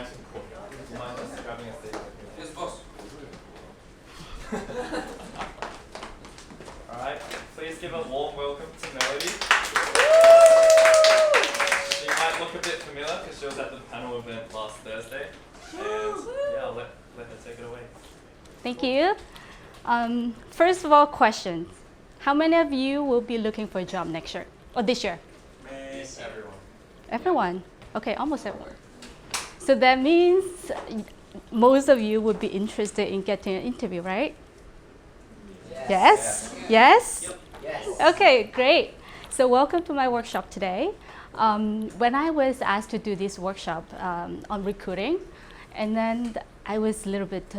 nice and cool. Do you mind just grabbing a seat? Yes, boss. Alright, please give a warm welcome to Melody. She might look a bit familiar because she was at the panel event last Thursday. And yeah, I'll let her take it away. Thank you. First of all, questions. How many of you will be looking for a job next year or this year? Everyone. Everyone. Okay, almost everyone. So that means most of you would be interested in getting an interview, right? Yes? Yes? Yep. Yes. Okay, great. So welcome to my workshop today. When I was asked to do this workshop on recruiting, and then I was a little bit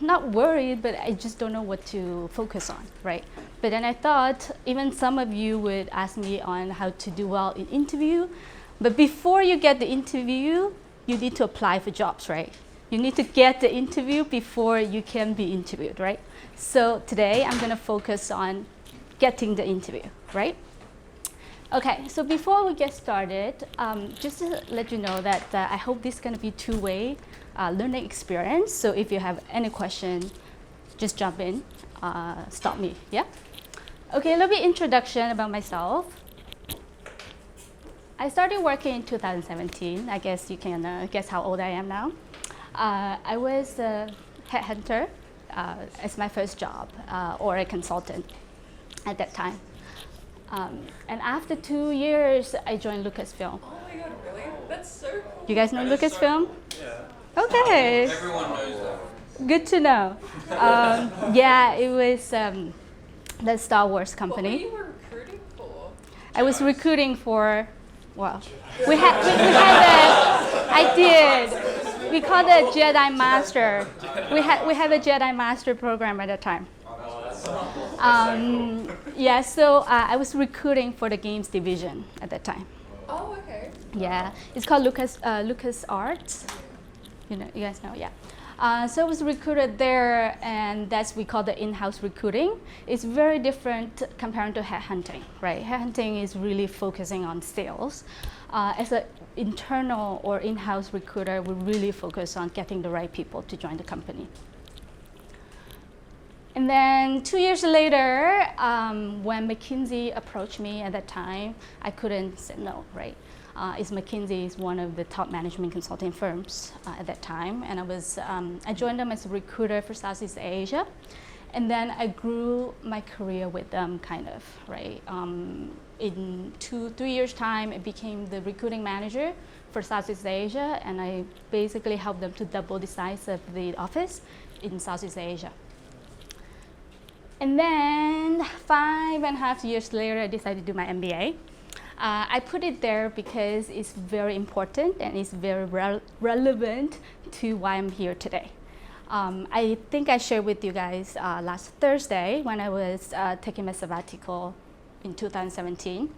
not worried, but I just don't know what to focus on, right? But then I thought even some of you would ask me on how to do well in interview. But before you get the interview, you need to apply for jobs, right? You need to get the interview before you can be interviewed, right? So today I'm gonna focus on getting the interview, right? Okay, so before we get started, just to let you know that I hope this is gonna be two-way learning experience. So if you have any question, just jump in, stop me, yeah? Okay, a little bit introduction about myself. I started working in 2017. I guess you can guess how old I am now. I was a headhunter as my first job, or a consultant at that time. And after 2 years, I joined Lucasfilm. Oh my god, really? That's so cool. You guys know Lucasfilm? Yeah. Okay, Everyone knows that. good to know. Yeah, it was the Star Wars What company. you were recruiting for? I was recruiting for, well, we had I did. We called it Jedi Master. We had a Jedi Master program at the time. Yeah, so I was recruiting for the games division at that time. Oh, okay. Yeah, it's called Lucas Arts. You know, you guys know, yeah. So I was recruited there, and that's we call the in-house recruiting. It's very different compared to headhunting, right? Headhunting is really focusing on sales. As an internal or in-house recruiter, we really focus on getting the right people to join the company. And then 2 years later, when McKinsey approached me at that time, I couldn't say no, right? McKinsey is one of the top management consulting firms at that time, and I joined them as a recruiter for Southeast Asia, and then I grew my career with them, kind of, right? In 2-3 years' time, I became the recruiting manager for Southeast Asia, and I basically helped them to double the size of the office in Southeast Asia. And then 5.5 years later, I decided to do my MBA. I put it there because it's very important and it's very relevant to why I'm here today. I think I shared with you guys last Thursday when I was taking my sabbatical in 2017.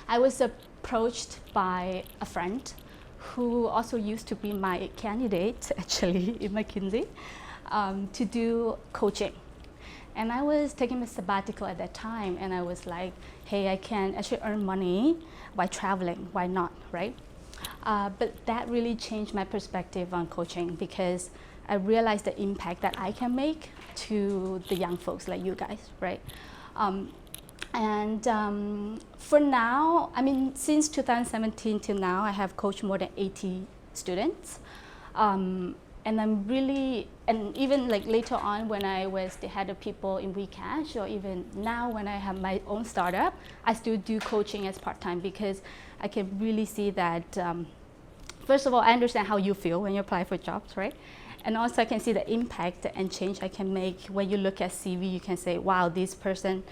I was approached by a friend who also used to be my candidate, actually, in McKinsey, to do coaching. And I was taking my sabbatical at that time, and I was like, hey, I can actually earn money by traveling, why not, right? But that really changed my perspective on coaching because I realized the impact that I can make to the young folks like you guys, right? For now, I mean, since 2017 till now, I have coached more than 80 students. And I'm really, and even like later on when I was the head of people in WeCash, or even now when I have my own startup, I still do coaching as part-time because I can really see that, first of all, I understand how you feel when you apply for jobs, right? And also I can see the impact and change I can make. When you look at CV, you can say, wow, this person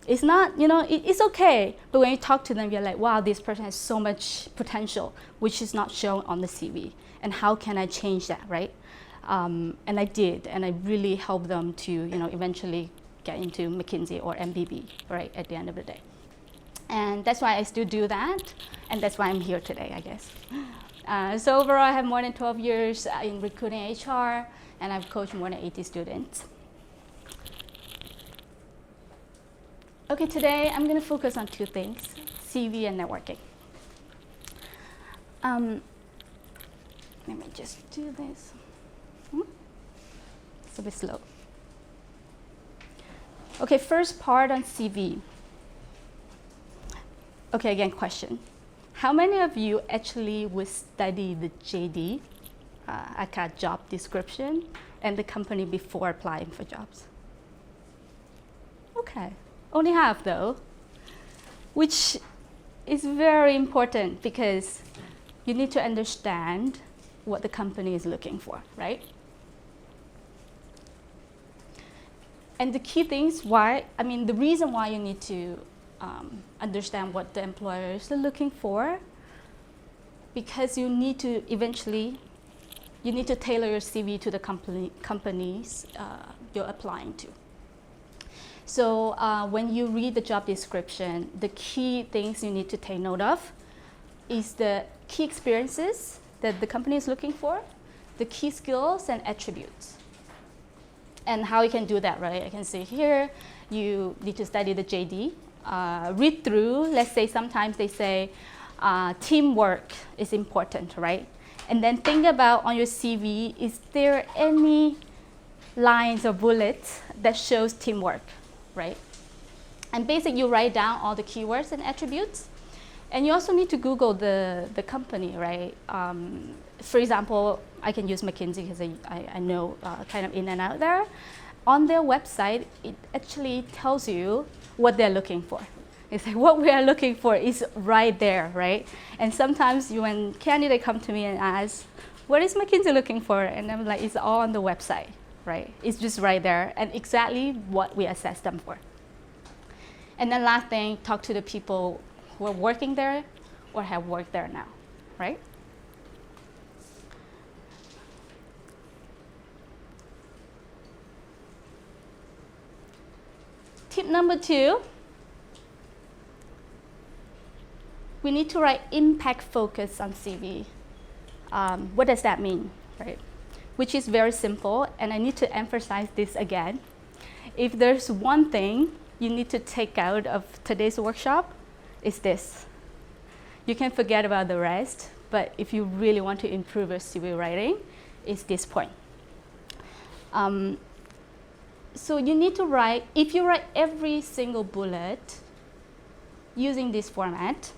is not, you know, it's okay. But when you talk to them, you're like, wow, this person has so much potential, which is not shown on the CV. And how can I change that, right? And I did, and I really helped them to, you know, eventually get into McKinsey or MBB, right, at the end of the day. And that's why I still do that, and that's why I'm here today, I guess. So overall, I have more than 12 years in recruiting HR, and I've coached more than 80 students. Okay, today I'm gonna focus on two things, CV and networking. Let me just do this. It's a bit slow. Okay, first part on CV. Okay, again, question. How many of you actually would study the JD, aka job description, and the company before applying for jobs? Okay, only half though, which is very important because you need to understand what the company is looking for, right? And the key things the reason why you need to understand what the employers are looking for, because you need to tailor your CV to the companies you're applying to. So when you read the job description, the key things you need to take note of is the key experiences that the company is looking for, the key skills and attributes. And how you can do that, right? I can see here, you need to study the JD, read through, let's say sometimes they say teamwork is important, right? And then think about on your CV, is there any lines or bullets that shows teamwork, right? And basically you write down all the keywords and attributes. And you also need to Google the company, right? For example, I can use McKinsey because I know kind of in and out there. On their website, it actually tells you what they're looking for. It's like what we are looking for is right there, right? And sometimes when candidates come to me and ask, what is McKinsey looking for? And I'm like, it's all on the website, right? It's just right there and exactly what we assess them for. And then last thing, talk to the people who are working there or have worked there now, right? Tip number 2, we need to write impact focus on CV. What does that mean, right? Which is very simple, and I need to emphasize this again. If there's one thing you need to take out of today's workshop, it's this. You can forget about the rest, but if you really want to improve your CV writing, it's this point. So you need to write, if you write every single bullet using this format,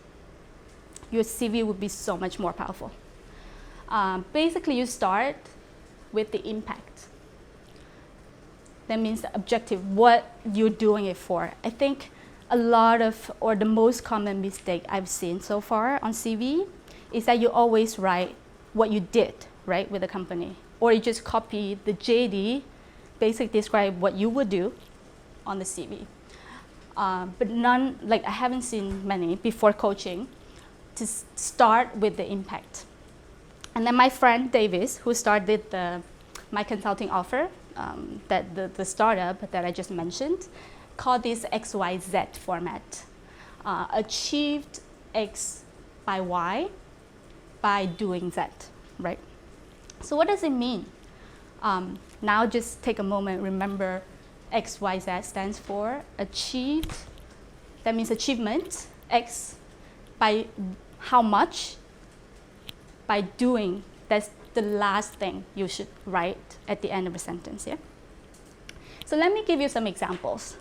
your CV would be so much more powerful. Basically, you start with the impact. That means the objective, what you're doing it for. I think a lot of, or the most common mistake I've seen so far on CV is that you always write what you did, right, with the company. Or you just copy the JD, basically describe what you would do on the CV. But none, I haven't seen many before coaching to start with the impact. And then my friend Davis, who started my consulting offer, the startup that I just mentioned, called this XYZ format. Achieved X by Y by doing Z, right? So what does it mean? Now just take a moment, remember XYZ stands for achieved, that means achievement, X by how much, by doing, that's the last thing you should write at the end of a sentence, yeah? So let me give you some examples.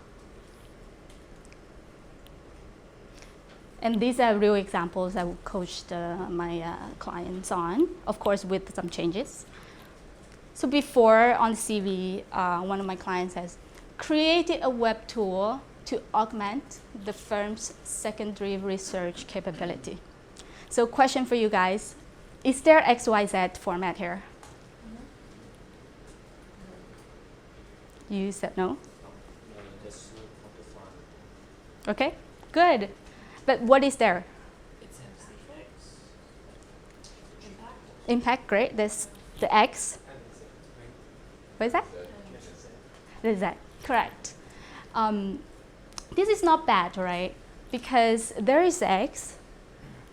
And these are real examples I will coach my clients on, of course with some changes. So before on CV, one of my clients has created a web tool to augment the firm's secondary research capability. So question for you guys, is there XYZ format here? You said no? Okay, good. But what is there? Impact, great. There's the X. What is that? The Z, correct. This is not bad, right? Because there is X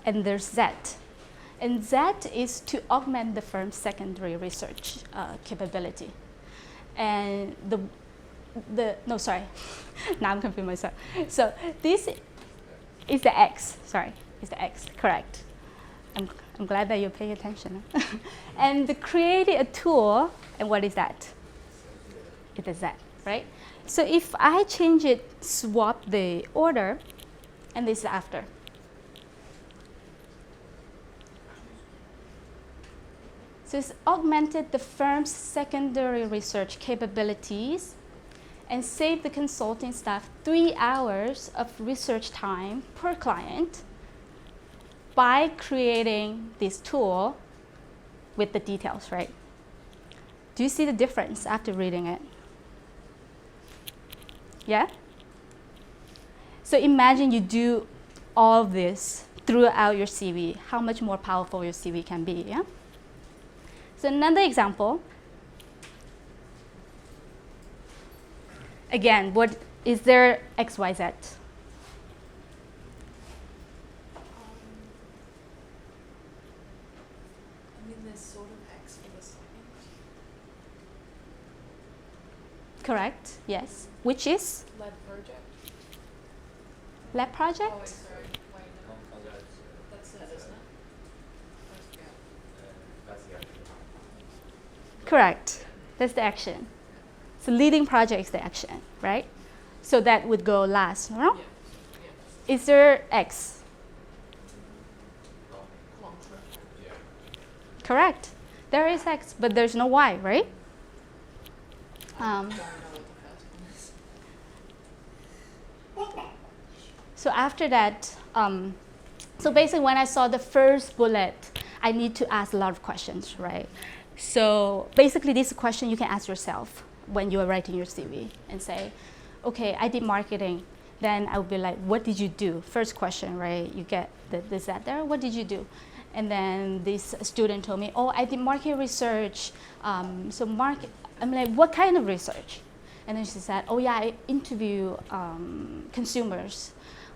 and there's Z. And Z is to augment the firm's secondary research capability. And no, sorry, now I'm confusing myself. So this is the X, sorry, is the X, correct. I'm I'm glad that you're paying attention. And creating a tool, and what is that? It is that, right? So if I change it, swap the order, and this is after. So it's augmented the firm's secondary research capabilities and saved the consulting staff 3 hours of research time per client by creating this tool with the details, right? Do you see the difference after reading it? Yeah? So imagine you do all of this throughout your CV, how much more powerful your CV can be, yeah? So another example. Again, what is there XYZ? I mean, there's sort of X for the second. Correct, yes. Which is? Lab project. Lab project? Oh, wait, sorry. Wait, no. That's it, isn't it? First, yeah. Correct. That's the action. So leading project is the action, right? So that would go last, no? Yeah. Is there X? Long trip. Correct. There is X, but there's no Y, right? I don't know what the first one is. So after that, so basically when I saw the first bullet, I need to ask a lot of questions, right? So basically this is a question you can ask yourself when you are writing your CV and say, okay, I did marketing. Then I would be like, what did you do? First question, right? You get this, that, there. What did you do? And then this student told me, oh, I did market research. I'm like, what kind of research? And then she said, oh yeah, I interview consumers.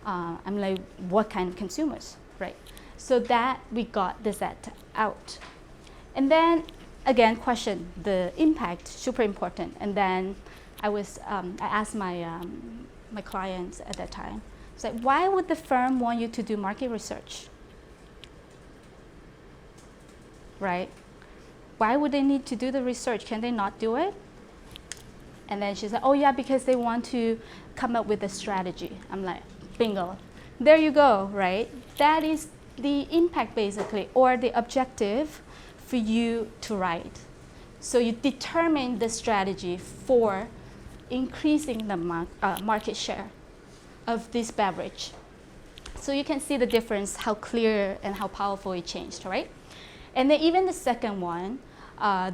I'm like, what kind of consumers, right? So that we got this that out. And then again, question, the impact, super important. And then I asked my clients at that time, it's like, why would the firm want you to do market research? Right? Why would they need to do the research? Can they not do it? And then she said, oh yeah, because they want to come up with a strategy. I'm like, bingo. There you go, right? That is the impact basically, or the objective for you to write. So you determine the strategy for increasing the market share of this beverage. So you can see the difference, how clear and how powerful it changed, right? And then even the second one,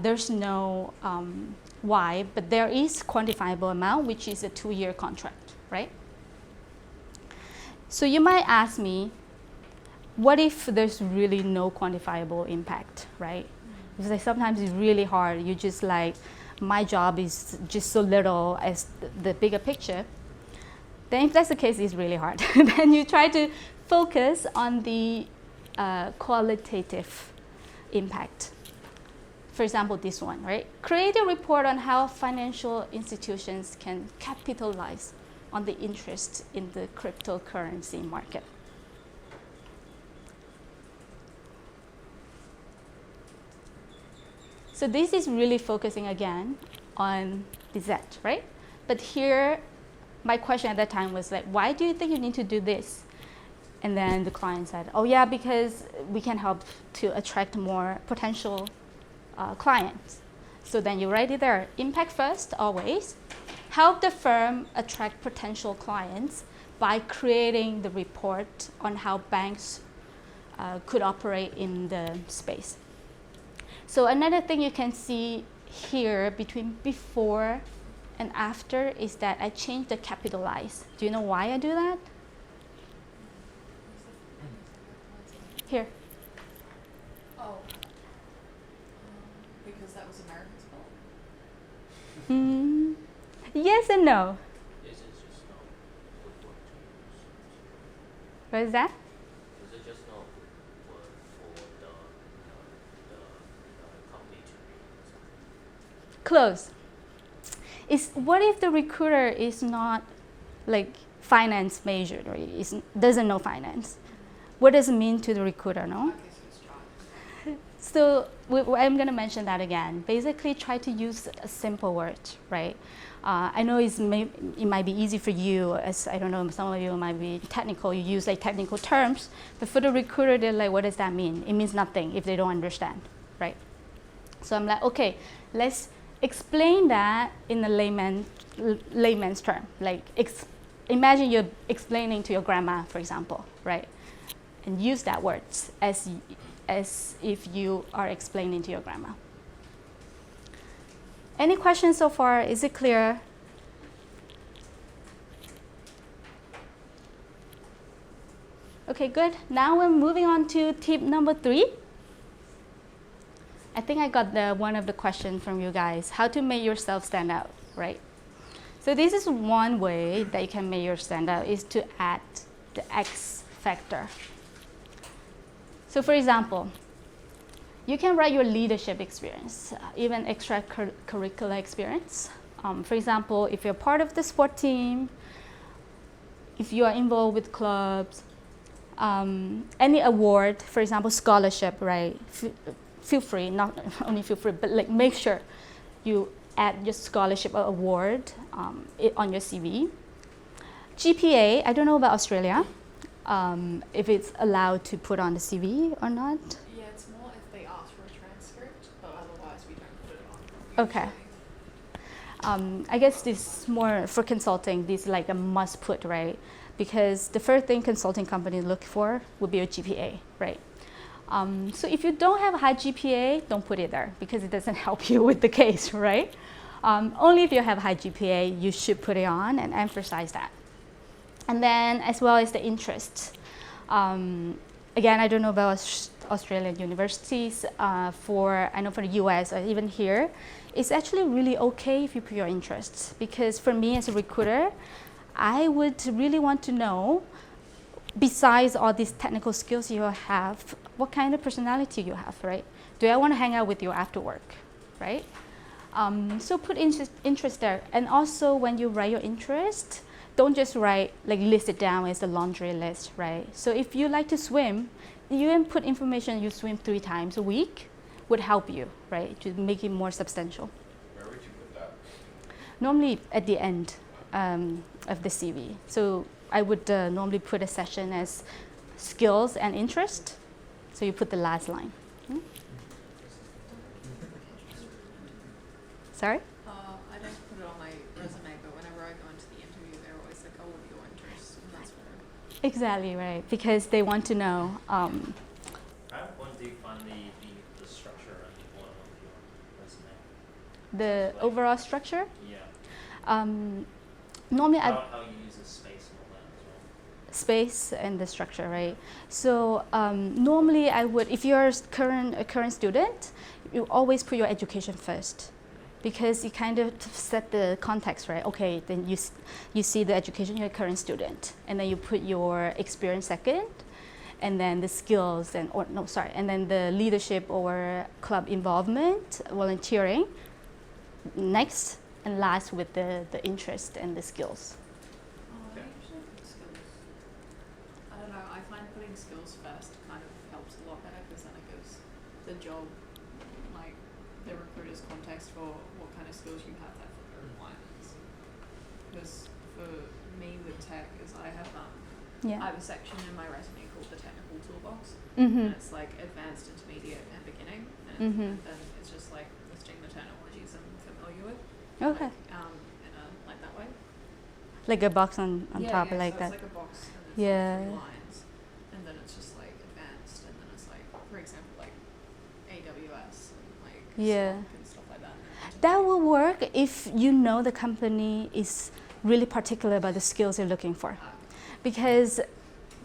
there's no why, but there is quantifiable amount, which is a 2-year contract, right? So you might ask me, what if there's really no quantifiable impact, right? Because like sometimes it's really hard. You just like, my job is just so little as the bigger picture. Then if that's the case, it's really hard. Then you try to focus on the qualitative impact. For example, this one, right? Create a report on how financial institutions can capitalize on the interest in the cryptocurrency market. So this is really focusing again on the Z, right? But here, my question at that time was like, why do you think you need to do this? And then the client said, oh yeah, because we can help to attract more potential clients. So then you write it there, impact first, always. Help the firm attract potential clients by creating the report on how banks could operate in the space. So another thing you can see here between before and after is that I changed the capitalize. Do you know why I do that? Here. Oh. Because that was American's fault? Yes and no. This is just not good word to use. What is that? This is just not good word for the company to use. Close. What if the recruiter is not like finance majored or doesn't know finance? What does it mean to the recruiter, no? Okay, so it's So I'm going to mention that again. Basically, try to use a simple word, right? I know it might be easy for you, as I don't know, some of you might be technical, you use like technical terms, but for the recruiter, they're like, what does that mean? It means nothing if they don't understand, right? So I'm like, okay, let's explain that in a layman's term. Like, imagine you're explaining to your grandma, for example, right? And use that word as if you are explaining to your grandma. Any questions so far? Is it clear? Okay, good. Now we're moving on to tip number 3. I think I got one of the questions from you guys. How to make yourself stand out, right? So this is one way that you can make yourself stand out, is to add the X factor. So for example, you can write your leadership experience, even extracurricular experience. For example, if you're part of the sport team, if you are involved with clubs, any award, for example, scholarship, right? Feel free, not only feel free, but like make sure you add your scholarship or award on your CV. GPA, I don't know about Australia, if it's allowed to put on the CV or not. Yeah, it's more if they ask for a transcript, but otherwise we don't put it on. Okay. Usually. I guess this is more for consulting, this is like a must put, right? Because the first thing consulting companies look for would be a GPA, right? So if you don't have a high GPA, don't put it there because it doesn't help you with the case, right? Only if you have high GPA, you should put it on and emphasize that. And then as well as the interest. Again, I don't know about Australian universities. I know for the US or even here, it's actually really okay if you put your interests, because for me as a recruiter, I would really want to know, besides all these technical skills you have, what kind of personality you have, right? Do I want to hang out with you after work, right? So put interest there. And also when you write your interest, don't just write, like list it down as a laundry list, right? So if you like to swim, you can put information you swim 3 times a week would help you, right? To make it more substantial. Where would you put that? Normally at the end of the CV. So I would normally put a section as skills and interest. So you put the last line. Sorry? I don't put it on my resume, but whenever I go into the interview, they're always like, oh, what are your interests? And that's where. Exactly, right. Because they want to know. How important do you find the structure and the order of your resume? The Like- overall structure. Yeah. Normally How you use the space and all that as well. space and the structure, right? So normally I would, if you're a current student, you always put your education first, because you kind of set the context, right? Okay, then you see the education, you're a current student, and then you put your experience second, and then the skills and then the leadership or club involvement, volunteering next, and last with the interest and the skills. I usually put skills. I don't know, I find putting skills first kind of helps a lot better, because then it gives the job, like, the recruiter's context for what kind of skills you have that for the requirements. Because for me with tech is I have Yeah. a section in my resume called the technical toolbox, Mm-hmm. and it's like advanced, intermediate, and beginning, and, Mhm. and it's just like listing the terminologies I'm familiar with. Okay. Like that way. Like a box on top, so like it's that. like a box and it's Yeah. like 3 lines, and then it's just like advanced, and then it's like, for example, like AWS and like Yeah. Splunk and stuff like that. That will work if you know the company is really particular about the skills you're looking for. Because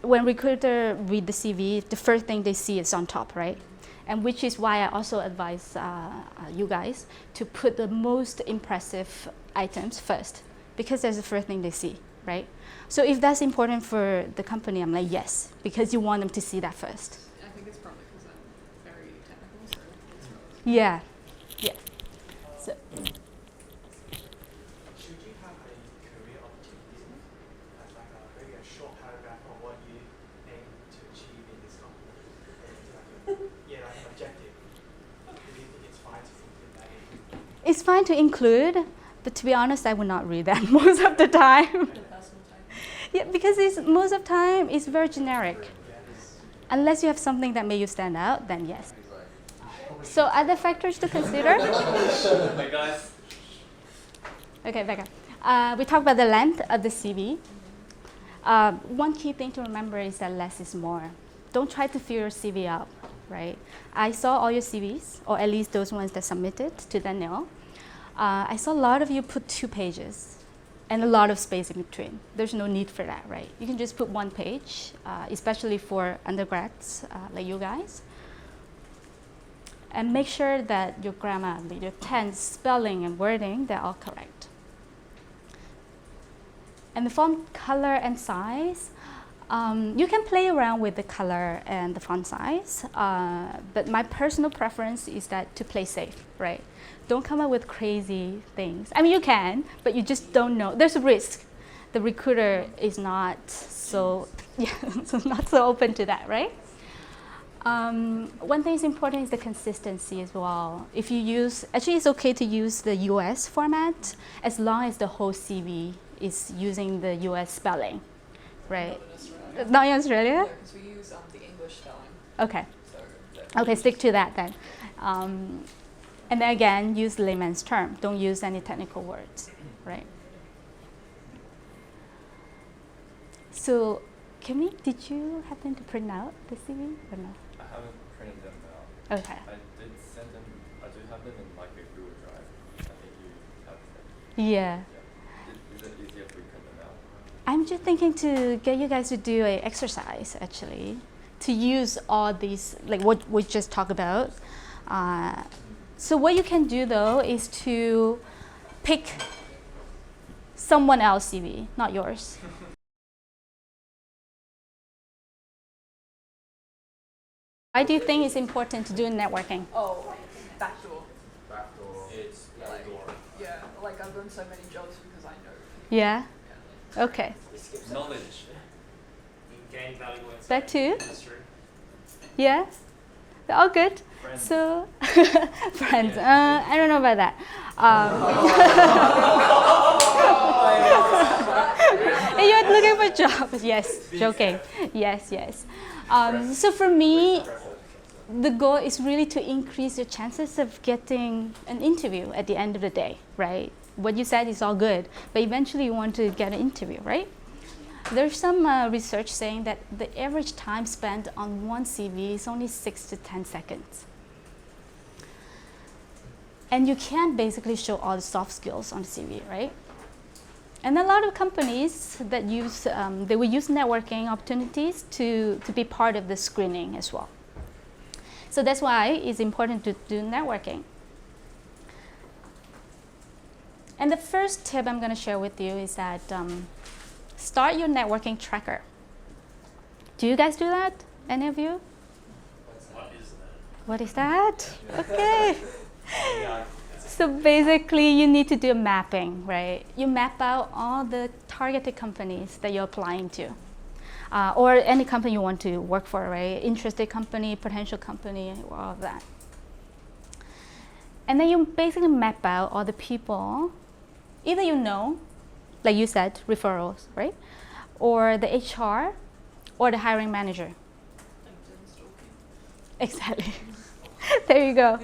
when recruiter read the CV, the first thing they see is on top, right? And which is why I also advise you guys to put the most impressive items first, because that's the first thing they see, right? So if that's important for the company, I'm like, yes, because you want them to see that first. I think it's probably because I'm very technical, so it's relative. Yeah, yeah. So, Should you have a career opportunities as like maybe a short paragraph on what you aim to achieve in this company? And like like an objective it's fine to include, but to be honest, I would not read that most of the time. The personal type. Yeah, because most of the time it's very generic. Unless you have something that made you stand out, then yes. So other factors to consider? Hey guys. Okay, back up. We talked about the length of the CV. One key thing to remember is that less is more. Don't try to fill your CV up, right? I saw all your CVs, or at least those ones that submitted to Daniel. I saw a lot of you put 2 pages and a lot of space in between. There's no need for that, right? You can just put 1 page, especially for undergrads like you guys. And make sure that your grammar, your tense, spelling, and wording, they're all correct. And the font color and size, you can play around with the color and the font size, but my personal preference is that to play safe, right? Don't come up with crazy things. I mean, you can, but you just don't know. There's a risk. The recruiter is not so, not so open to that, right? One thing is important is the consistency as well. If you use, actually it's okay to use the US format as long as the whole CV is using the US spelling, right? Not in Australia. Not in Australia? Yeah, because we use the English spelling. Okay. So that Okay, stick to that then. And then again, use layman's term. Don't use any technical words, right? So, did you happen to print out the CV or no? I haven't printed them out. Okay. I did send them. I do have them in like a Google Drive. I think you have them. Yeah. Is it easier if we print them out? I'm just thinking to get you guys to do an exercise actually, to use all these, like what we just talked about. So what you can do though is to pick someone else's CV, not yours. Why do you think it's important to do networking? Oh, backdoor. Backdoor. It's Yeah, like, door. yeah, like I've done so many jobs because I know. Yeah? Yeah. Okay. Knowledge. You gain valuable insight That too? into industry. Yeah? They're all good? Friends. So, friends, I don't know about that. You're looking for jobs. Yes, joking. Yes, yes. So for me, the goal is really to increase your chances of getting an interview at the end of the day, right? What you said is all good, but eventually you want to get an interview, right? There's some research saying that the average time spent on one CV is only 6 to 10 seconds. And you can't basically show all the soft skills on the CV, right? And a lot of companies that use, they will use networking opportunities to be part of the screening as well. So that's why it's important to do networking. And the first tip I'm going to share with you is that start your networking tracker. Do you guys do that? Any of you? What is that? What is that? Okay. So basically, you need to do a mapping, right? You map out all the targeted companies that you're applying to, or any company you want to work for, right? Interested company, potential company, all of that. And then you basically map out all the people, either you know, like you said, referrals, right? Or the HR, or the hiring manager. LinkedIn stalking. Exactly. There you go.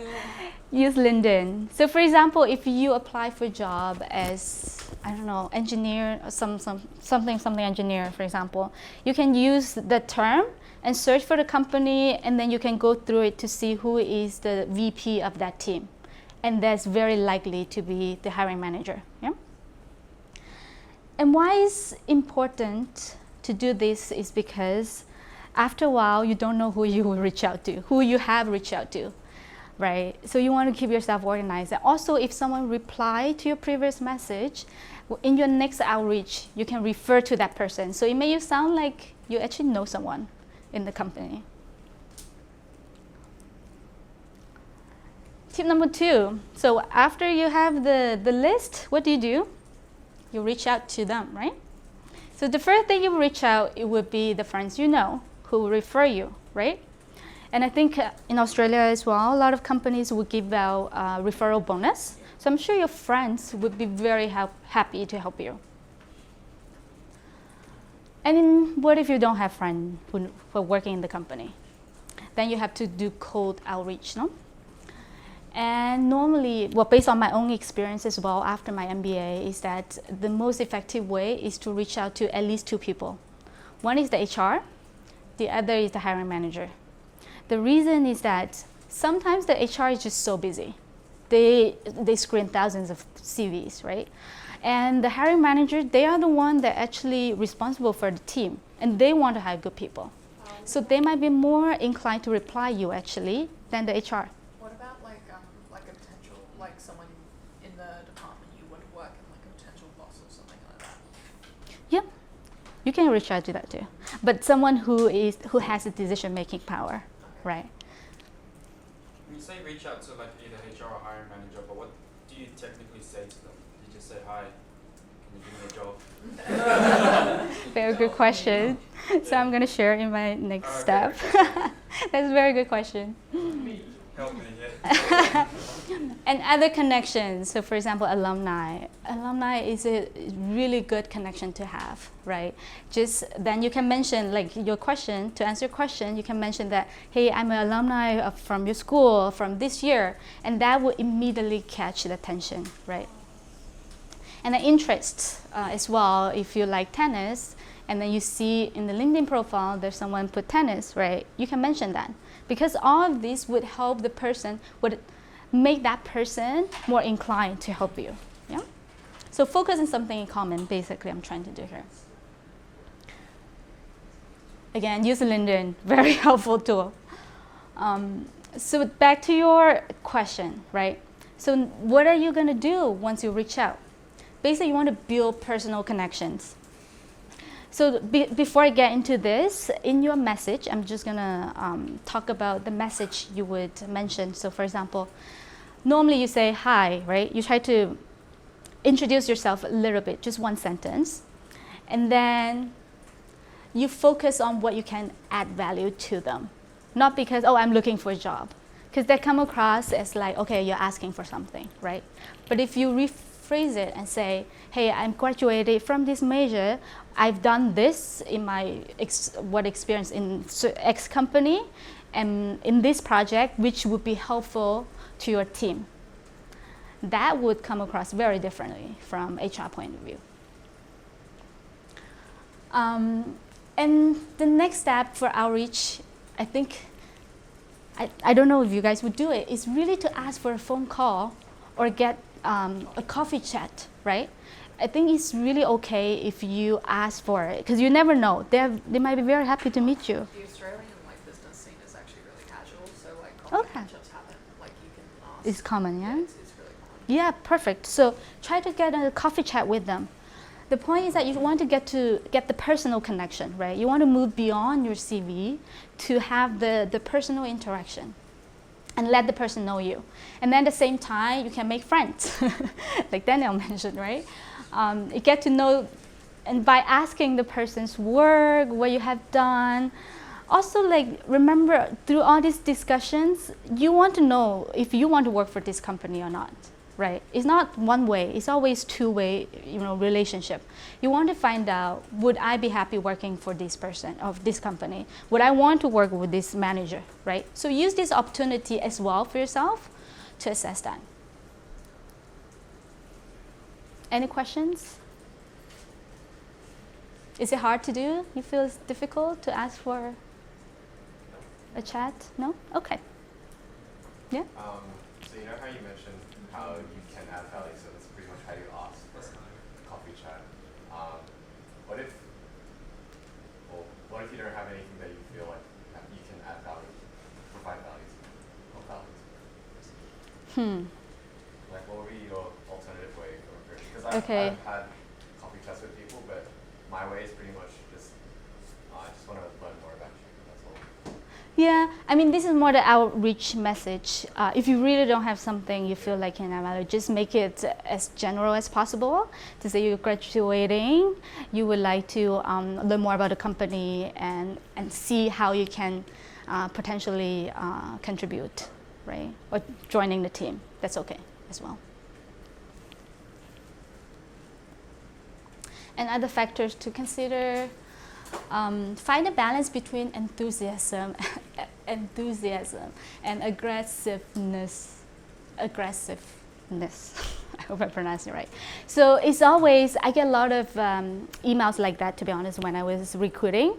Use LinkedIn. So for example, if you apply for a job as, I don't know, engineer, or something engineer, for example, you can use the term and search for the company, and then you can go through it to see who is the VP of that team. And that's very likely to be the hiring manager. Yeah? And why it's important to do this is because after a while, you don't know who you will reach out to, who you have reached out to, right? So you want to keep yourself organized. And also, if someone replied to your previous message, in your next outreach, you can refer to that person. So it may sound like you actually know someone in the company. Tip number 2. So after you have the list, what do? You reach out to them, right? So the first thing you reach out, it would be the friends you know who will refer you, right? And I think in Australia as well, a lot of companies will give out referral bonus. So I'm sure your friends would be very happy to help you. And then what if you don't have friends who are working in the company? Then you have to do cold outreach, no? And normally, well, based on my own experience as well after my MBA, is that the most effective way is to reach out to at least two people. One is the HR, the other is the hiring manager. The reason is that sometimes the HR is just so busy. They screen thousands of CVs, right? And the hiring manager, they are the one that actually responsible for the team, and they want to hire good people. So they might be more inclined to reply you actually than the HR. What about like a potential, like someone in the department you would work in, like a potential boss or something like that? Yeah, you can reach out to that too. But someone who has a decision-making power, right? When you say reach out to like either HR or hiring manager, but what do you technically say to them? You just say, hi, can you give me a job? Very good question. So I'm going to share in my next step. That's a very good question. Help me, yeah. And other connections. So for example, alumni. Alumni is a really good connection to have, right? Just then you can mention, like your question, to answer your question, you can mention that, hey, I'm an alumni from your school from this year. And that will immediately catch the attention, right? And the interests as well, if you like tennis, and then you see in the LinkedIn profile there's someone put tennis, right? You can mention that. Because all of this would help the person, would make that person more inclined to help you, yeah? So focus on something in common, basically, I'm trying to do here. Again, use LinkedIn, very helpful tool. So back to your question, right? So what are you gonna do once you reach out? Basically, you want to build personal connections. So before I get into this, in your message, I'm just gonna talk about the message you would mention. So for example, normally you say hi, right? You try to introduce yourself a little bit, just one sentence. And then you focus on what you can add value to them. Not because, oh, I'm looking for a job. Because that come across as like, okay, you're asking for something, right? But if you rephrase it and say, hey, I'm graduated from this major, I've done this in my experience in X company and in this project, which would be helpful to your team. That would come across very differently from HR point of view. And the next step for outreach, I think, I don't know if you guys would do it, is really to ask for a phone call or get a coffee chat, right? I think it's really okay if you ask for it, because you never know. They might be very happy to meet you. The Australian like business scene is actually really casual, so like coffee catch-ups happen. Like you can ask. It's common, yeah? It's really common. Yeah, perfect. So try to get a coffee chat with them. The point is that you want to get the personal connection, right? You want to move beyond your CV to have the personal interaction and let the person know you. And then at the same time, you can make friends, like Daniel mentioned, right? You get to know, and by asking the person's work, what you have done. Also, like, remember, through all these discussions, you want to know if you want to work for this company or not, right? It's not one way, it's always two-way, relationship. You want to find out, would I be happy working for this person, of this company? Would I want to work with this manager, right? So use this opportunity as well for yourself to assess that. Any questions? Is it hard to do? You feel it's difficult to ask for a chat? No? Okay. Yeah? So you know how you mentioned how you can add value, so that's pretty much how you ask for a coffee chat. What if you don't have anything that you feel like you can add value, provide value to? What value? Like, what would be your alternative way of recruiting? Because I've had coffee chats with people, but my way is pretty much just, I just want to learn more about you, that's all. Yeah, I mean, this is more the outreach message. If you really don't have something you feel like can add value, just make it as general as possible. To say you're graduating, you would like to learn more about the company and see how you can potentially contribute, right? Or joining the team, that's okay as well. and other factors to consider. Find a balance between enthusiasm and aggressiveness. I hope I pronounced it right. So it's always, I get a lot of emails like that, to be honest, when I was recruiting.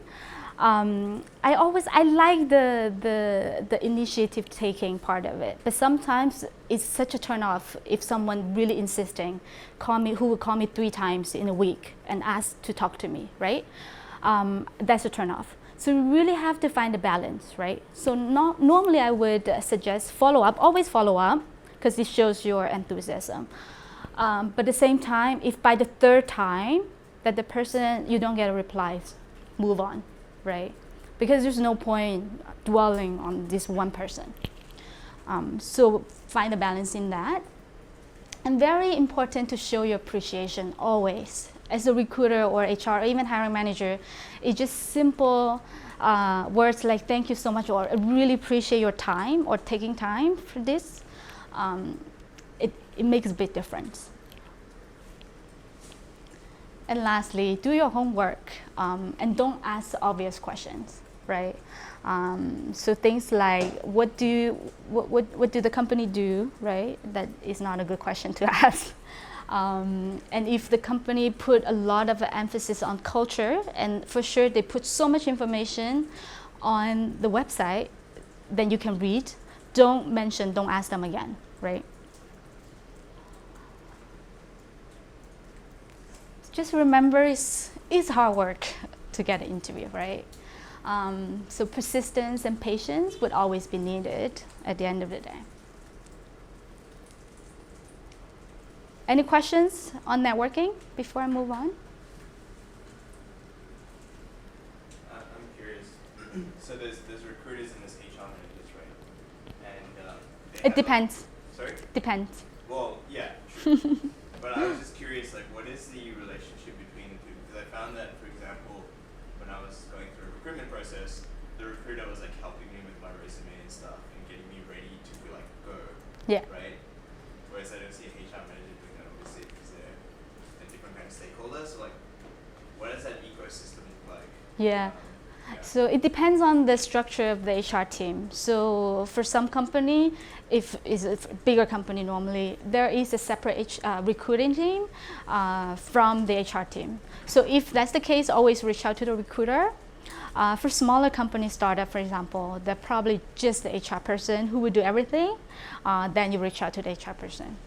I like the initiative taking part of it, but sometimes it's such a turn off if someone really insisting, who will call me 3 times in a week and ask to talk to me, right? That's a turn off. So you really have to find a balance, right? So normally I would suggest always follow up, because it shows your enthusiasm. But at the same time, if by the 3rd time that the person, you don't get a reply, move on, right? Because there's no point dwelling on this one person. So find a balance in that. And very important to show your appreciation always. As a recruiter or HR or even hiring manager, it's just simple words like thank you so much, or I really appreciate your time, or taking time for this. It makes a big difference. And lastly, do your homework and don't ask obvious questions, right? So things like what do the company do, right? That is not a good question to ask. And if the company put a lot of emphasis on culture, and for sure they put so much information on the website, then you can read. Don't ask them again, right? Just remember, it's hard work to get an interview, right? So persistence and patience would always be needed at the end of the day. Any questions on networking before I move on? I'm curious. So there's recruiters and there's HR managers, right? And It depends. Sorry? Depends. Well, yeah, true. But I was just curious, like, what is the relationship between the two? Because I found that, for example, when I was going through a recruitment process, the recruiter was like helping me with my resume and stuff and getting me ready to like go. Yeah. Right? Whereas I don't see a HR manager doing that, obviously, because they're a different kind of stakeholder. So like, what does that ecosystem look like? Yeah. So it depends on the structure of the HR team. So for some company, if it's a bigger company normally, there is a separate recruiting team from the HR team. So if that's the case, always reach out to the recruiter. For smaller companies, startup, for example, they're probably just the HR person who would do everything. Then you reach out to the HR person.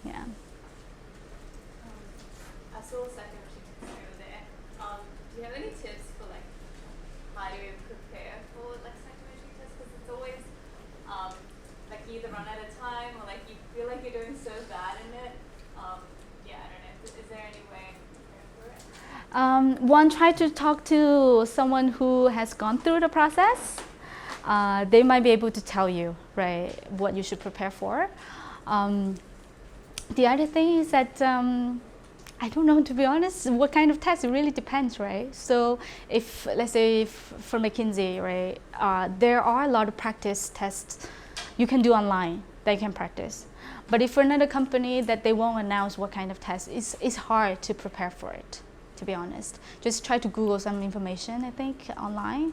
Yeah. I saw a second over there. Do you have any tips for like how to prepare for like psychometry tests? Because it's always like you either run out of time or like you feel like you're doing so bad in it. Yeah, I don't know. Is there any way to prepare for it? One, try to talk to someone who has gone through the process. They might be able to tell you, right, what you should prepare for. The other thing is that I don't know, to be honest, what kind of test. It really depends, right? So if, let's say, for McKinsey, right, there are a lot of practice tests you can do online that you can practice. But if for another company that they won't announce what kind of test, it's hard to prepare for it, to be honest. Just try to Google some information, I think, online.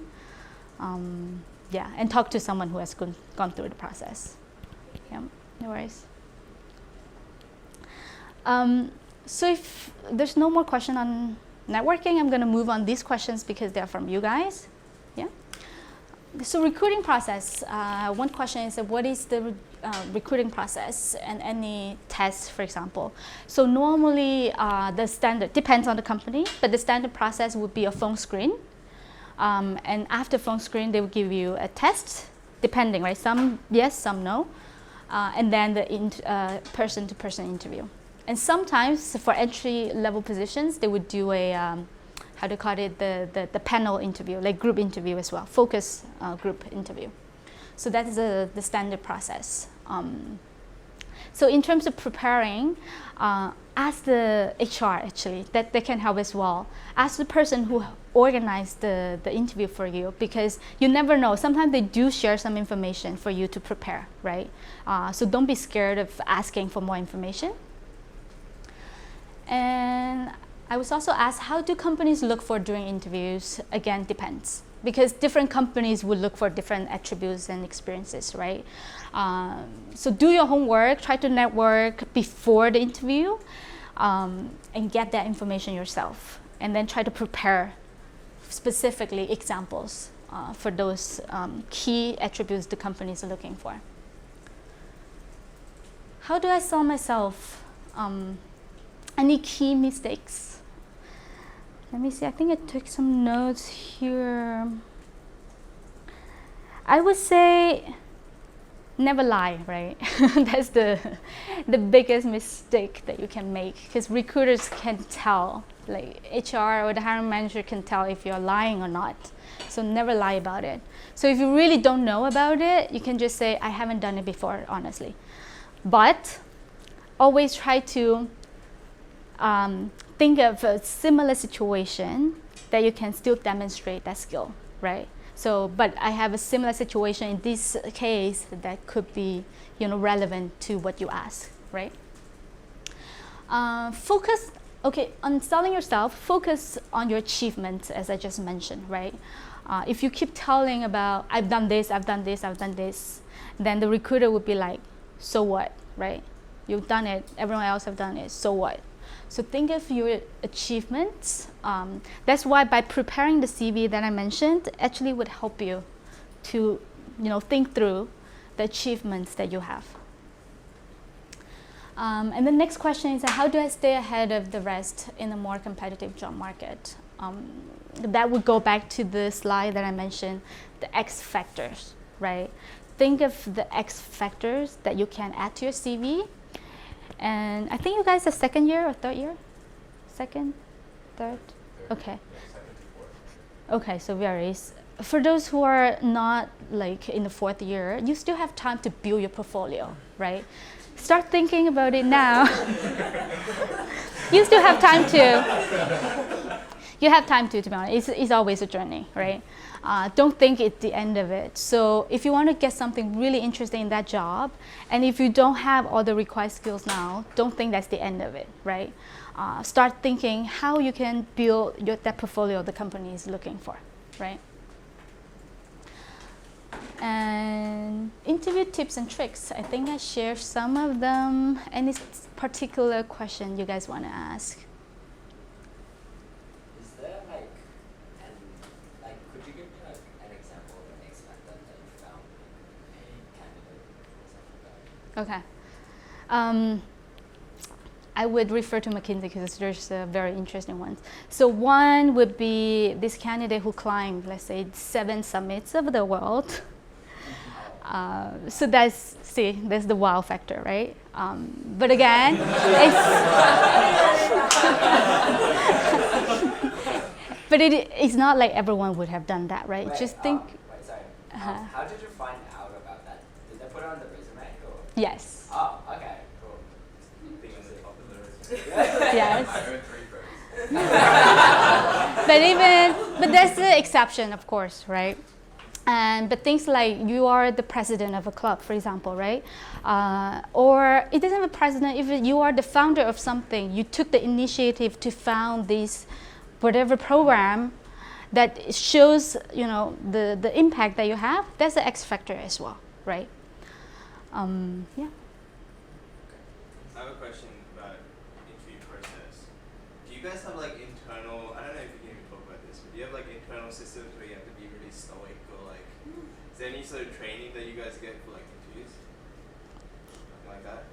Yeah, and talk to someone who has gone through the process. Yeah, no worries. So if there's no more question on networking, I'm going to move on these questions because they're from you guys. Yeah. So recruiting process. One question is what is the recruiting process and any tests, for example. So normally the standard depends on the company, but the standard process would be a phone screen. And after phone screen, they will give you a test, depending, right? Some yes, some no, and then the person-to-person interview. And sometimes for entry-level positions, they would do a, how do you call it, the panel interview, like group interview as well, focus group interview. So that is the standard process. So in terms of preparing, ask the HR actually, that they can help as well. Ask the person who organized the interview for you, because you never know. Sometimes they do share some information for you to prepare, right? So don't be scared of asking for more information. And I was also asked, how do companies look for during interviews? Again, depends. Because different companies will look for different attributes and experiences, right? So do your homework, try to network before the interview, and get that information yourself. And then try to prepare specifically examples for those key attributes the companies are looking for. How do I sell myself? Any key mistakes? Let me see, I think I took some notes here. I would say never lie, right? That's the biggest mistake that you can make, because recruiters can tell, like HR or the hiring manager can tell if you're lying or not. So never lie about it. So if you really don't know about it, you can just say, I haven't done it before, honestly. But always try to think of a similar situation that you can still demonstrate that skill, right? So, but I have a similar situation in this case that could be, relevant to what you ask, right? Focus, on selling yourself, focus on your achievements, as I just mentioned, right? If you keep telling about, I've done this, I've done this, I've done this, then the recruiter would be like, so what, right? You've done it, everyone else have done it, so what? So think of your achievements. That's why by preparing the CV that I mentioned, actually would help you to, think through the achievements that you have. And the next question is, how do I stay ahead of the rest in a more competitive job market? That would go back to the slide that I mentioned, the X factors, right? Think of the X factors that you can add to your CV. And I think you guys are second year or third year? Second? Third? Okay. Okay, so varies. For those who are not like in the fourth year, you still have time to build your portfolio, right? Start thinking about it now. You still have time to. You have time to be honest. It's always a journey, right? Don't think it's the end of it. So if you want to get something really interesting in that job, and if you don't have all the required skills now, don't think that's the end of it, right? Start thinking how you can build that portfolio the company is looking for, right? And interview tips and tricks. I think I shared some of them. Any particular question you guys want to ask? Is there could you give me an example of an X factor that you found in a candidate or something like that? Okay. I would refer to McKinsey because there's very interesting ones. So one would be this candidate who climbed, let's say, 7 summits of the world. So that's the wow factor, right? But again, it's not like everyone would have done that, right? Just think. Wait, sorry. How did you find out about that? Did they put it on the resume? Or? Yes. Oh, okay, cool. Yes. I earned 3 credits. But that's the exception, of course, right? But things like you are the president of a club, for example, right? Or it doesn't have a president. If you are the founder of something, you took the initiative to found this whatever program that shows, the impact that you have. That's the X factor as well, right? Yeah. I have a question about interview process. Do you guys have internal? I don't know if you can even talk about this, but do you have internal systems where you have to be really stoic, or is there any sort of training that you guys get for interviews? Something like that?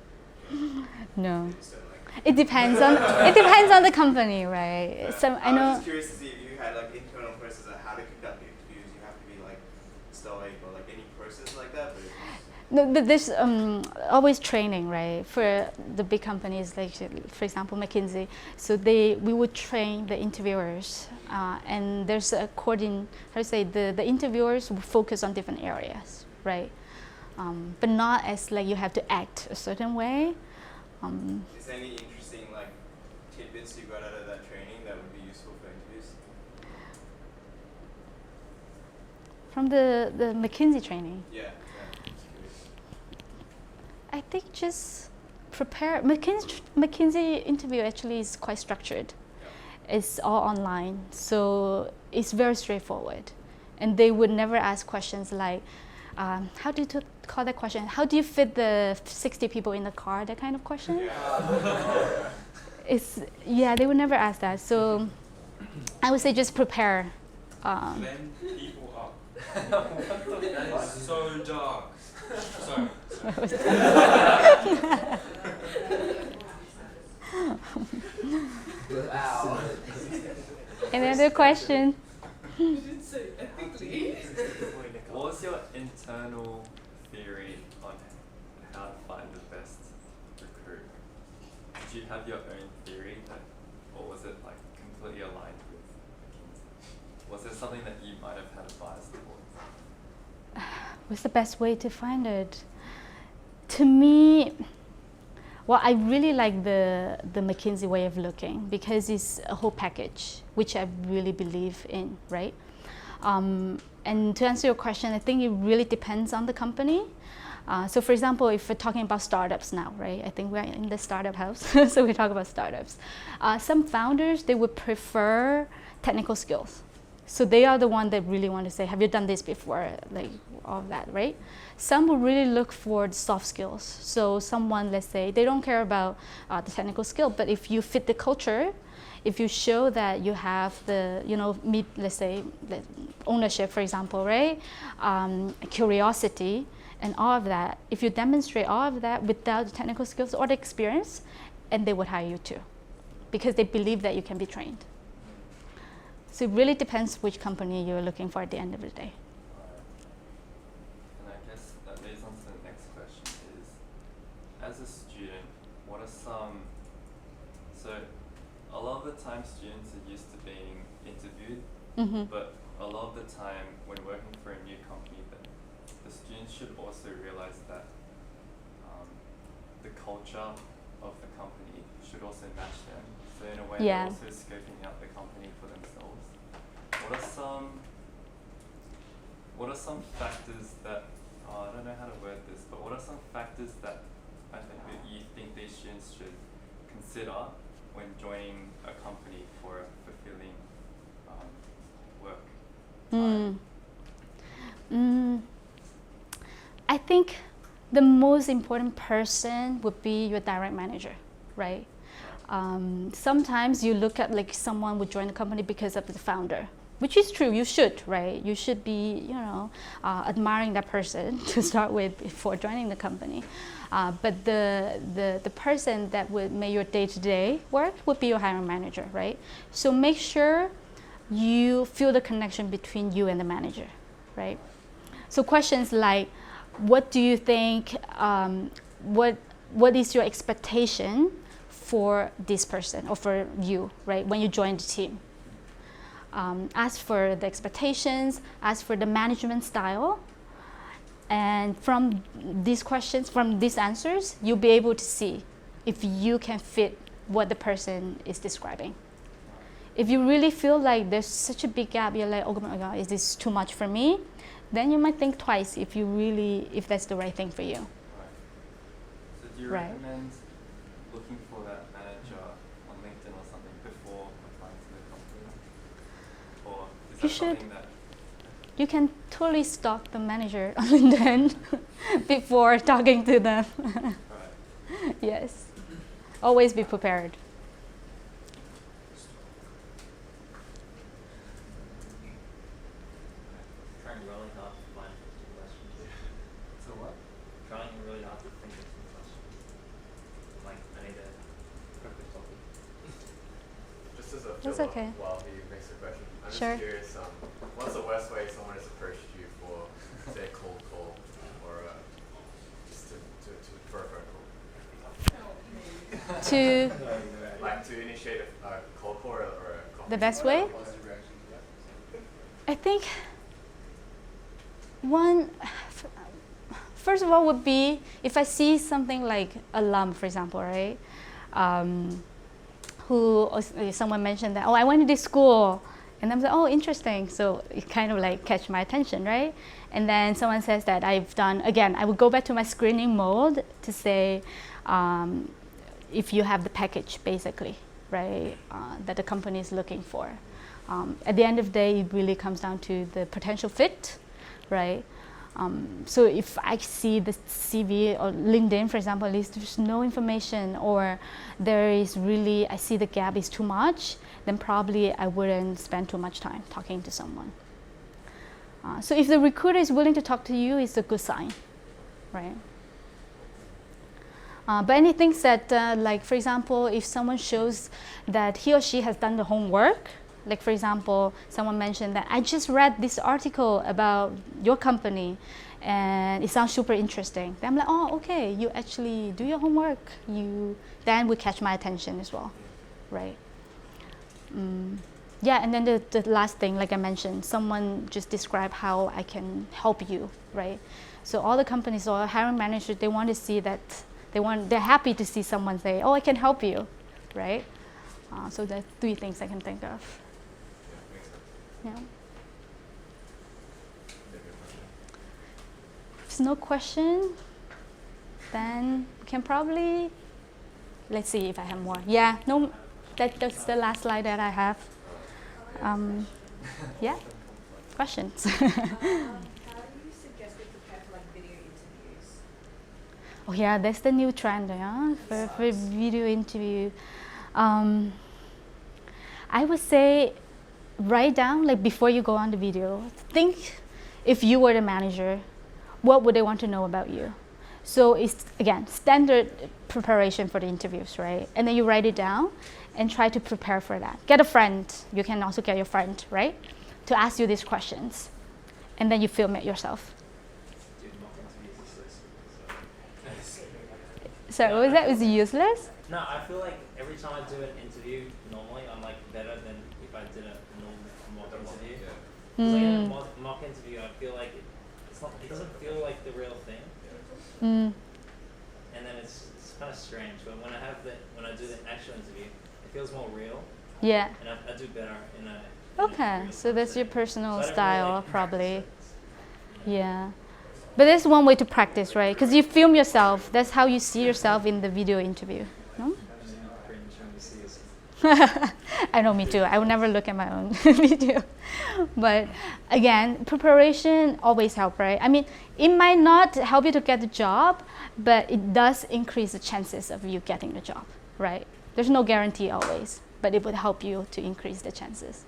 No. You just don't It depends on the company, right? Yeah. So I know. was just curious to see if you had internal process of how to conduct the interviews. You have to be stoic or any process like that, but No, but there's always training, right? For the big companies, like for example McKinsey. So we would train the interviewers, and there's a the interviewers will focus on different areas, right? But not as you have to act a certain way. Is there any interesting tidbits you got out of that training that would be useful for interviews? From the McKinsey training? Yeah. Just curious. I think just prepare. McKinsey interview actually is quite structured. It's all online, so it's very straightforward. And they would never ask questions like, how do you call that question? How do you fit the 60 people in the car? That kind of question. They would never ask that. So I would say just prepare. Blend people up. That is so dark. Sorry. Wow. Another question? What was your internal theory on how to find the best recruit? Did you have your own theory or was it like completely aligned with McKinsey? Was there something that you might have had a bias towards? What's the best way to find it? To me, well, I really like the McKinsey way of looking because it's a whole package, which I really believe in, right? And to answer your question, I think it really depends on the company. So for example, if we're talking about startups now, right? I think we're in the startup house, so we talk about startups. Some founders, they would prefer technical skills. So they are the one that really want to say, have you done this before? Like all of that, right? Some will really look for the soft skills. So someone, let's say, they don't care about the technical skill, but if you fit the culture, if you show that you have the, let's say, ownership, for example, right? Curiosity and all of that, if you demonstrate all of that without the technical skills or the experience, and they would hire you too, because they believe that you can be trained. So it really depends which company you're looking for at the end of the day. And I guess that leads on to the next question is, as a student, what are some, so a lot of the time students are used to being interviewed, but a lot of the time when working for a new company, the students should also realize that the culture of the company should also match them. So in a way, they're also scoping out the company for themselves. What are some factors that, I don't know how to word this, but what are some factors that I think that you think these students should consider when joining a company for a fulfilling work time? I think the most important person would be your direct manager, right? Sometimes you look at like someone would join the company because of the founder, which is true, you should, right? You should be, admiring that person to start with before joining the company. But the person that would make your day-to-day work would be your hiring manager, right? So make sure you feel the connection between you and the manager, right? So questions like, what do you think, what is your expectation for this person or for you, right, when you join the team? Ask for the expectations, ask for the management style, and from these questions, from these answers, you'll be able to see if you can fit what the person is describing. If you really feel like there's such a big gap, you're like, oh my God, is this too much for me? Then you might think twice if that's the right thing for you. Right. So do you recommend looking for that manager on LinkedIn or something before applying to the company? Or is that something that you can totally stalk the manager on LinkedIn before talking to them. Right. Yes. Always be prepared. Trying really hard to find 50 questions. So what? Trying really hard to think of some questions. Like, I need a quick topic. Just as a That's follow-up okay. while he makes a question, I'm Sure. just curious, what's the worst way someone has approached you for, say, a cold call or just for a phone call? Like to initiate a cold call or a conference The best call? way? I think first of all would be if I see something like alum, for example, right? Someone mentioned that, I went to this school, and I'm like, oh, interesting. So it kind of like catch my attention, right? And then someone says that I've done, again, I would go back to my screening mode to say, if you have the package, basically, right, that the company is looking for. At the end of the day, it really comes down to the potential fit, right? So if I see the CV or LinkedIn, for example, at least there's no information, or there is really, I see the gap is too much, then probably I wouldn't spend too much time talking to someone. So if the recruiter is willing to talk to you, it's a good sign, right? But anything that, like for example, if someone shows that he or she has done the homework, like for example, someone mentioned that I just read this article about your company and it sounds super interesting. Then I'm like, oh, okay, you actually do your homework. Then would catch my attention as well, right? Yeah, and then the last thing, like I mentioned, someone just described how I can help you, right? So all the companies or hiring managers, they want to see that, they're happy to see someone say, oh, I can help you, right? So there are 3 things I can think of. Yeah. If there's no question, then we can probably, let's see if I have more. Yeah, no, that's the last slide that I have. Yeah, questions? How do you suggest we prepare for like video interviews? Oh yeah, that's the new trend, yeah, for video interview. I would say write down, like before you go on the video, think if you were the manager, what would they want to know about you? So it's, again, standard preparation for the interviews, right? And then you write it down and try to prepare for that. Get a friend, you can also get your friend, right? To ask you these questions. And then you film it yourself. Sorry, what was that? Was it useless? No, I feel like every time I do an interview, normally I'm like better than if I did a normal mock interview. Because like in a mock interview, I feel like it doesn't feel like the real thing. And then it's kind of strange. But when I do the actual interview, it feels more real. Yeah. And I do better in a. Okay, so that's your personal So style, really like probably. Yeah. But that's one way to practice, right? Because you film yourself. That's how you see yourself in the video interview. No? I know, me too. I would never look at my own video. But again, preparation always helps, right? I mean, it might not help you to get the job, but it does increase the chances of you getting the job, right? There's no guarantee always, but it would help you to increase the chances.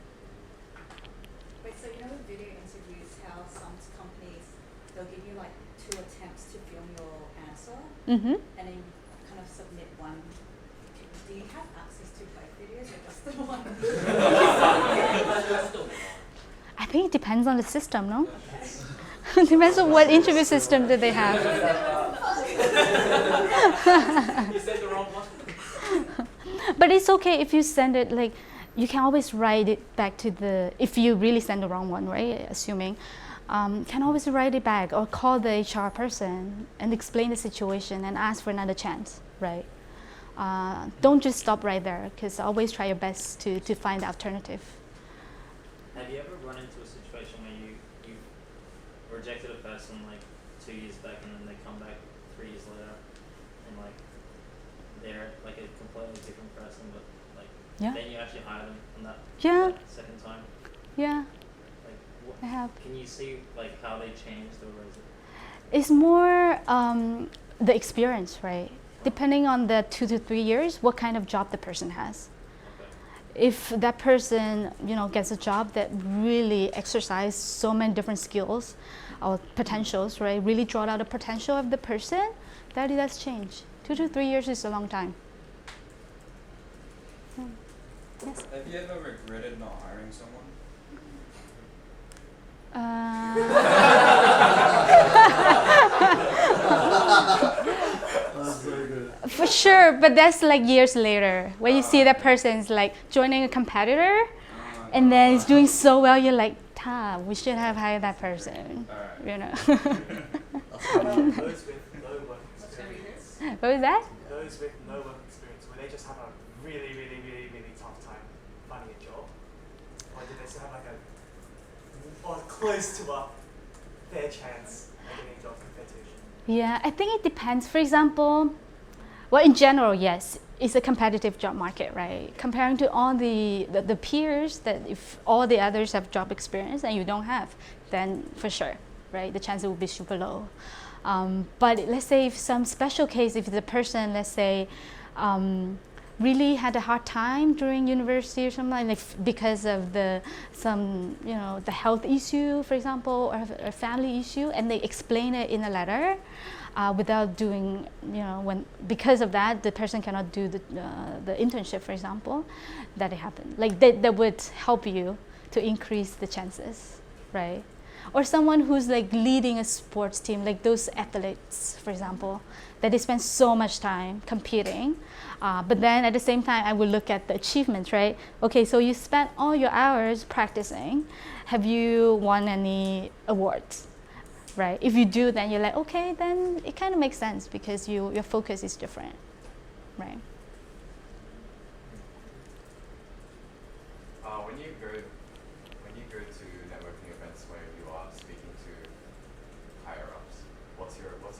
Wait, so you know with video interviews, how some companies, they'll give you like 2 attempts to film your answer, and then you kind of submit one. Do you have access to both videos or just the one? I think it depends on the system, no? It depends on what interview system that they have. You said the wrong one. But it's okay if you send it, like, you can always write it back to the, if you really send the wrong one, right? Assuming, can always write it back or call the HR person and explain the situation and ask for another chance, right? Don't just stop right there, because always try your best to find the alternative. Have you ever run into a situation where you rejected a person like 2 years back and then they come back 3 years later and like they're like a completely different person, but like then you actually hire them on that second time? Yeah. Like I have. Can you see like how they changed, or is it? It's more the experience, right? Depending on the 2 to 3 years, what kind of job the person has. If that person, gets a job that really exercises so many different skills or potentials, right? Really draw out the potential of the person, that does change. 2 to 3 years is a long time. Yes. Have you ever regretted not hiring someone? For sure, but that's like years later when you see that person's like joining a competitor and then it's doing so well, you're like, we should have hired that person. Those with no work experience. What was that? Those with no work experience, where they just have a really, really, really, really tough time finding a job, or do they still have like close to a fair chance of getting a job compared to? Yeah, I think it depends. For example, well, in general, yes. it's a competitive job market, right? Comparing to all the peers, that if all the others have job experience and you don't have, then for sure, right? The chances will be super low. But let's say if some special case, if the person, let's say, really had a hard time during university or something, like because of the health issue, for example, or a family issue, and they explain it in a letter without doing, because of that, the person cannot do the internship, for example, that it happened. Like that would help you to increase the chances, right? Or someone who's like leading a sports team, like those athletes, for example, that they spend so much time competing. But then at the same time, I will look at the achievements, right? Okay, so you spent all your hours practicing. Have you won any awards, right? If you do, then you're like, okay, then it kind of makes sense because your focus is different, right? When you go to networking events where you are speaking to higher ups, what's your approach?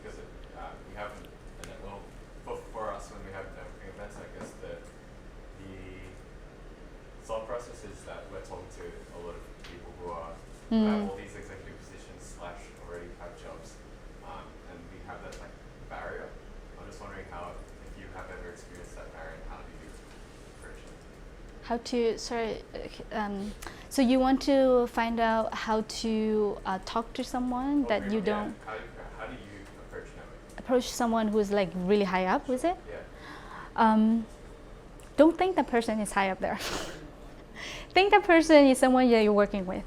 Because we have for us when we have networking events, I guess the thought process is that we're talking to a lot of people who have all these executive positions / already have jobs, and we have that like barrier. I'm just wondering if you have ever experienced that barrier, and how do you approach it? How to, sorry, so you want to find out how to talk to someone that you don't How do you approach networking? approach someone who's like really high up, is it? Yeah. Don't think the person is high up there. Think the person is someone that you're working with,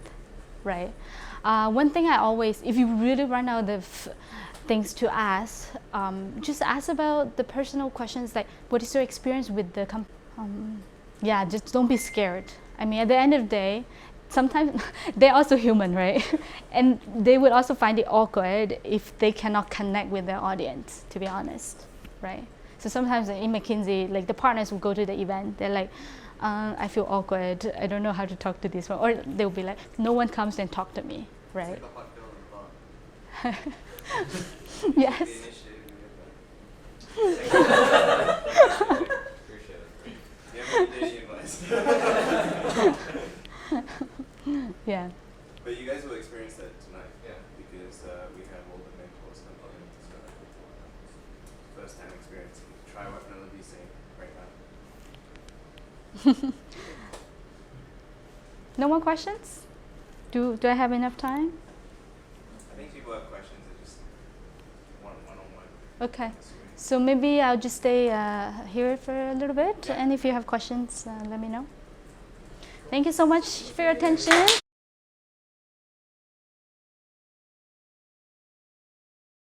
right? One thing I always, if you really run out of things to ask, just ask about the personal questions, like what is your experience with the yeah, just don't be scared. I mean, at the end of the day, sometimes they're also human, right? And they would also find it awkward if they cannot connect with their audience, to be honest, right? So sometimes in McKinsey, like the partners will go to the event, they're like, I feel awkward, I don't know how to talk to this one. Or they'll be like, no one comes and talk to me, right? It's like the hot girl in the bar. Yes. Appreciate it. Do you have any dating advice? Yeah. But you guys will experience that tonight. Yeah. Because we have all the mentors coming in. So first time experience. Try what Melody's saying right now. No more questions? Do I have enough time? I think people have questions that just one-on-one. Okay. So maybe I'll just stay here for a little bit, and if you have questions, let me know. Thank you so much for your attention.